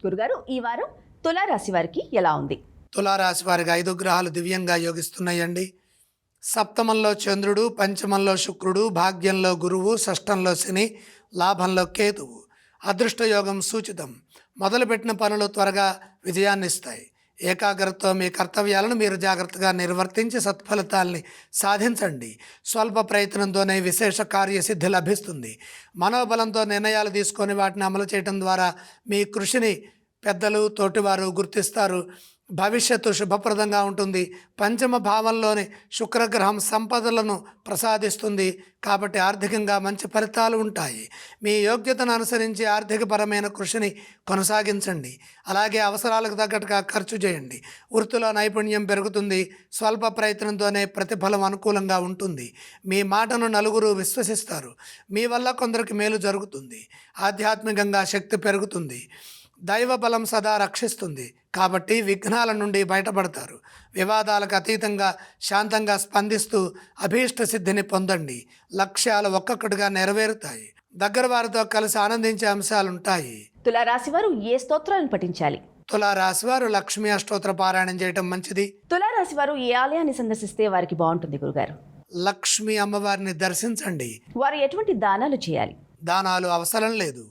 గురుగారు, ఈ వారం తులారాశి వారికి ఎలా ఉంది? తులారాశి వారికి 5 గ్రహాలు దివ్యంగా యోగిస్తున్నాయండి. సప్తమంలో చంద్రుడు, పంచమంలో శుక్రుడు, భాగ్యంలో గురువు, షష్టంలో శని, లాభంలో కేతువు. అదృష్ట యోగం సూచితం. మొదలుపెట్టిన పనులు త్వరగా విజయాన్నిస్తాయి. ఏకాగ్రతతో మీ కర్తవ్యాలను మీరు జాగ్రత్తగా నిర్వర్తించి సత్ఫలితాల్ని సాధించండి. స్వల్ప ప్రయత్నంతోనే విశేష కార్యసిద్ధి లభిస్తుంది. మనోబలంతో నిర్ణయాలు తీసుకొని వాటిని అమలు చేయడం ద్వారా మీ కృషిని పెద్దలు, తోటివారు గుర్తిస్తారు. భవిష్యత్తు శుభప్రదంగా ఉంటుంది. పంచమ భావంలోని శుక్రగ్రహం సంపదలను ప్రసాదిస్తుంది. కాబట్టి ఆర్థికంగా మంచి ఫలితాలు ఉంటాయి. మీ యోగ్యతను అనుసరించి ఆర్థికపరమైన కృషిని కొనసాగించండి. అలాగే అవసరాలకు తగ్గట్టుగా ఖర్చు చేయండి. వృత్తిలో నైపుణ్యం పెరుగుతుంది. స్వల్ప ప్రయత్నంతోనే ప్రతిఫలం అనుకూలంగా ఉంటుంది. మీ మాటను నలుగురు విశ్వసిస్తారు. మీ వల్ల కొందరికి మేలు జరుగుతుంది. ఆధ్యాత్మికంగా శక్తి పెరుగుతుంది. దైవ బలం సదా రక్షిస్తుంది. కాబట్టి విఘ్నాల నుండి బయటపడతారు. వివాదాలకు అతీతంగా శాంతంగా స్పందిస్తూ అభీష్ట సిద్ధిని పొందండి. లక్ష్యాలు ఒక్కొక్కటిగా నెరవేరుతాయి. దగ్గర వారితో కలిసి ఆనందించే అంశాలుంటాయి. తులారాశి వారు ఏ స్తోత్రాలను పఠించాలి? తులారాశి వారు లక్ష్మీ అష్టోత్తర పారాయణం చేయటం మంచిది. తులారాశి వారు ఏ ఆలయాన్ని సందర్శిస్తే వారికి బాగుంటుంది గురుగారు? లక్ష్మీ అమ్మవారిని దర్శించండి. వారు ఎటువంటి దానాలు చేయాలి? దానాలు అవసరం లేదు.